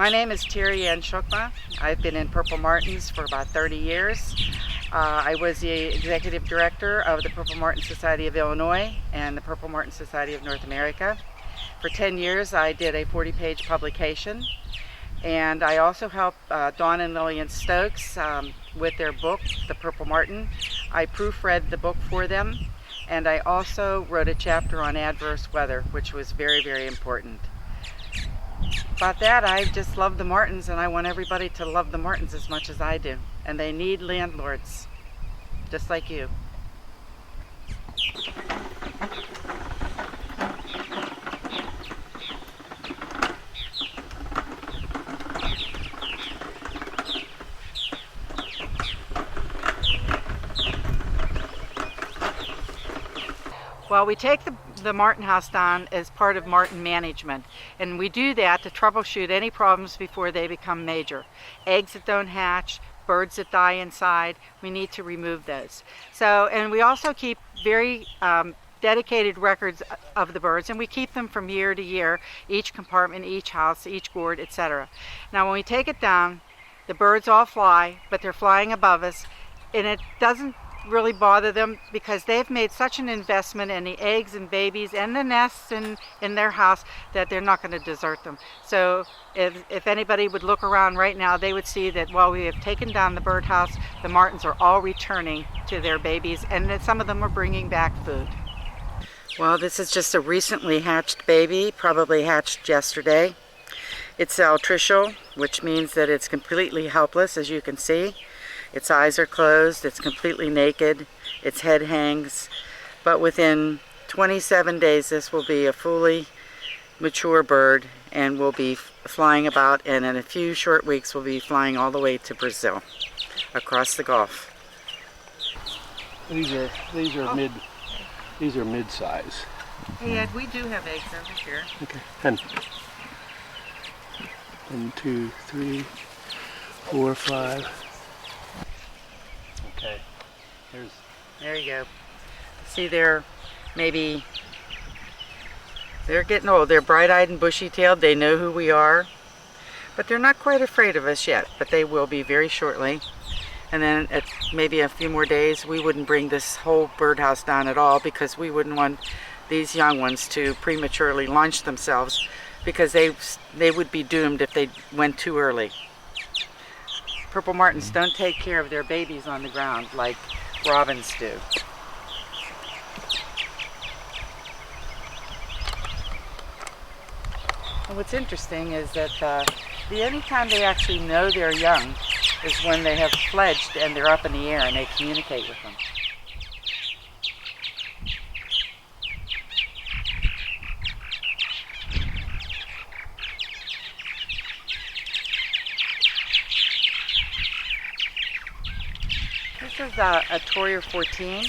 My name is Terry Ann Shukma. I've been in Purple Martins for about 30 years. I was the Executive Director of the Purple Martin Society of Illinois and the Purple Martin Society of North America. For 10 years I did a 40-page publication, and I also helped Dawn and Lillian Stokes with their book, The Purple Martin. I proofread the book for them, and I also wrote a chapter on adverse weather, which was very, very important. About that, I just love the Martins, and I want everybody to love the Martins as much as I do. And they need landlords, just like you. Well, we take the Martin house down as part of Martin management, and we do that to troubleshoot any problems before they become major. Eggs that don't hatch, birds that die inside, we need to remove those. So, and we also keep very dedicated records of the birds, and we keep them from year to year, each compartment, each house, each gourd, etc. Now when we take it down, the birds all fly, but they're flying above us, and it doesn't really bother them because they've made such an investment in the eggs and babies and the nests in their house that they're not going to desert them. So if anybody would look around right now, they would see that while we have taken down the birdhouse, the Martins are all returning to their babies, and then some of them are bringing back food. Well, this is just a recently hatched baby, probably hatched yesterday. It's altricial, which means that it's completely helpless, as you can see. Its eyes are closed, it's completely naked, its head hangs, but within 27 days this will be a fully mature bird and will be flying about, and in a few short weeks will be flying all the way to Brazil, across the Gulf. These are mid-size. Hey Ed, we do have eggs over here. Okay, 10. 1, 2, 3, 4, 5. Okay, there you go. See, they're getting old. They're bright-eyed and bushy-tailed. They know who we are, but they're not quite afraid of us yet, but they will be very shortly. And then at maybe a few more days, we wouldn't bring this whole birdhouse down at all, because we wouldn't want these young ones to prematurely launch themselves, because they would be doomed if they went too early. Purple Martins don't take care of their babies on the ground like robins do. And what's interesting is that the only time they actually know they're young is when they have fledged and they're up in the air and they communicate with them. This is a Torrier 14,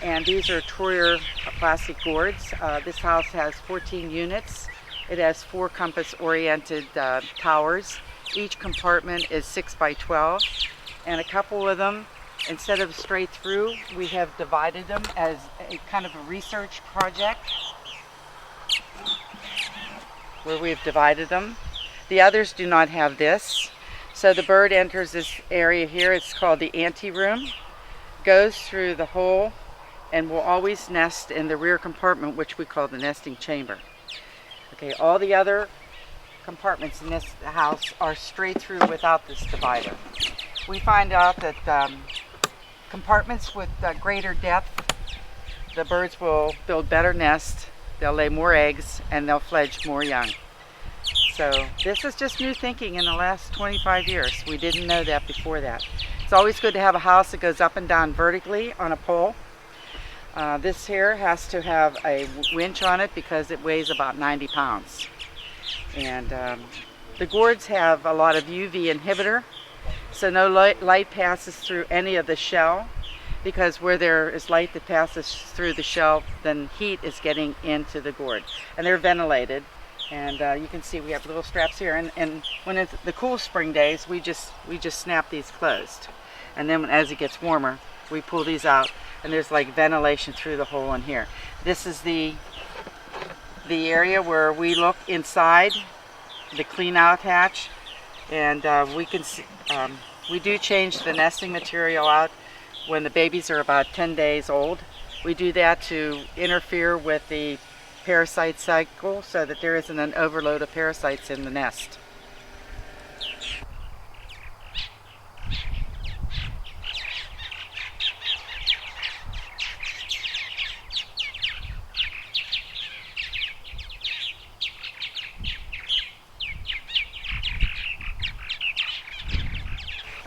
and these are Torrier plastic gourds. This house has 14 units. It has 4 compass-oriented towers. Each compartment is 6 by 12, and a couple of them, instead of straight through, we have divided them as a kind of a research project where we've divided them. The others do not have this. So the bird enters this area here, it's called the anteroom, goes through the hole, and will always nest in the rear compartment, which we call the nesting chamber. Okay, all the other compartments in this house are straight through without this divider. We find out that compartments with greater depth, the birds will build better nests, they'll lay more eggs, and they'll fledge more young. So this is just new thinking in the last 25 years. We didn't know that before that. It's always good to have a house that goes up and down vertically on a pole. This here has to have a winch on it because it weighs about 90 pounds. And the gourds have a lot of UV inhibitor, so no light passes through any of the shell, because where there is light that passes through the shell, then heat is getting into the gourd. And they're ventilated. And you can see we have little straps here, and when it's the cool spring days, we just snap these closed, and then as it gets warmer, we pull these out, and there's like ventilation through the hole in here. This is the area where we look inside the clean out hatch, and we do change the nesting material out when the babies are about 10 days old. We do that to interfere with the parasite cycle so that there isn't an overload of parasites in the nest.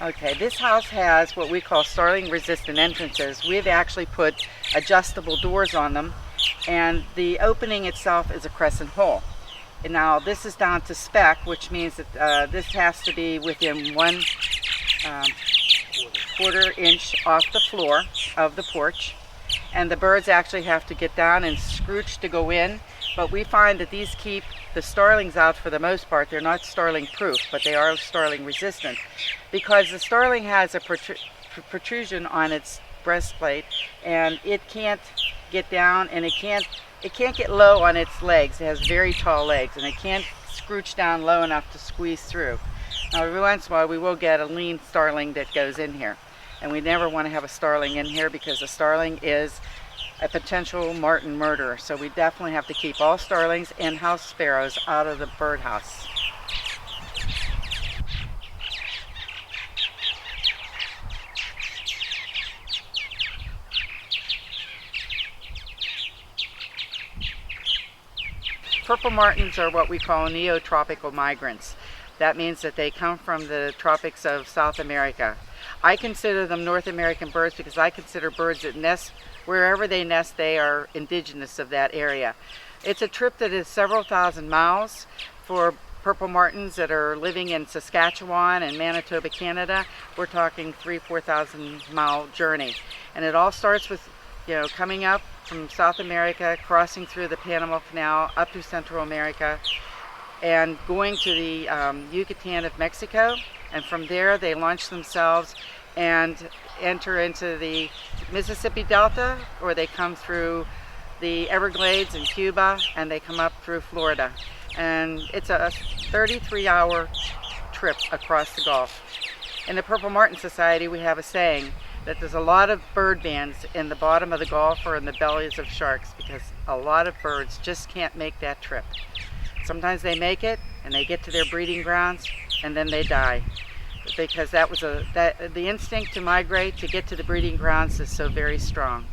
Okay, this house has what we call starling resistant entrances. We've actually put adjustable doors on them, and the opening itself is a crescent hole. And now this is down to spec, which means that this has to be within 1/4 inch off the floor of the porch, and the birds actually have to get down and scrooch to go in. But we find that these keep the starlings out for the most part. They're not starling proof, but they are starling resistant, because the starling has a protrusion on its breastplate, and it can't get down, and it can't get low on its legs. It has very tall legs, and it can't scrooch down low enough to squeeze through. Now every once in a while we will get a lean starling that goes in here, and we never want to have a starling in here because a starling is a potential martin murderer. So we definitely have to keep all starlings and house sparrows out of the birdhouse. Purple martins are what we call neotropical migrants. That means that they come from the tropics of South America. I consider them North American birds because I consider birds that nest wherever they nest, they are indigenous of that area. It's a trip that is several thousand miles for purple martins that are living in Saskatchewan and Manitoba, Canada. We're talking 3,000–4,000 mile journey. And it all starts with, coming up from South America, crossing through the Panama Canal up to Central America, and going to the Yucatan of Mexico. And from there they launch themselves and enter into the Mississippi Delta, or they come through the Everglades in Cuba, and they come up through Florida. And it's a 33-hour trip across the Gulf. In the Purple Martin Society, we have a saying that there's a lot of bird bands in the bottom of the Gulf or in the bellies of sharks, because a lot of birds just can't make that trip. Sometimes they make it and they get to their breeding grounds and then they die, because the instinct to migrate to get to the breeding grounds is so very strong.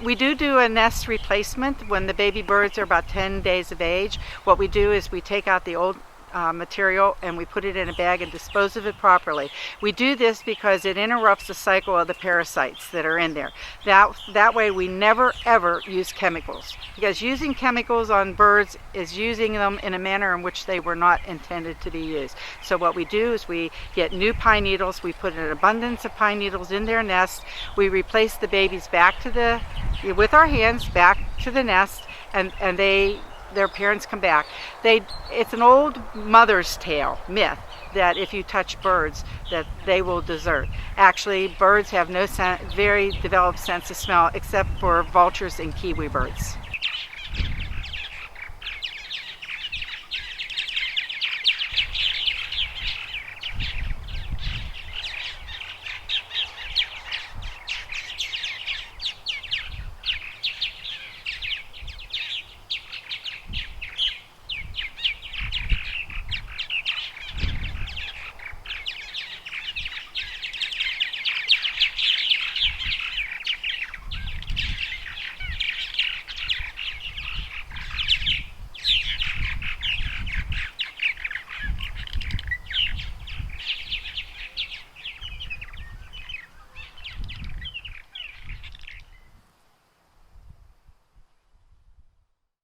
We do a nest replacement when the baby birds are about 10 days of age. What we do is we take out the old material, and we put it in a bag and dispose of it properly. We do this because it interrupts the cycle of the parasites that are in there. That way we never ever use chemicals, because using chemicals on birds is using them in a manner in which they were not intended to be used. So what we do is we get new pine needles, we put an abundance of pine needles in their nest, we replace the babies back to with our hands back to the nest, and their parents come back. It's an old mother's tale myth that if you touch birds that they will desert. Actually, birds have no very developed sense of smell except for vultures and kiwi birds.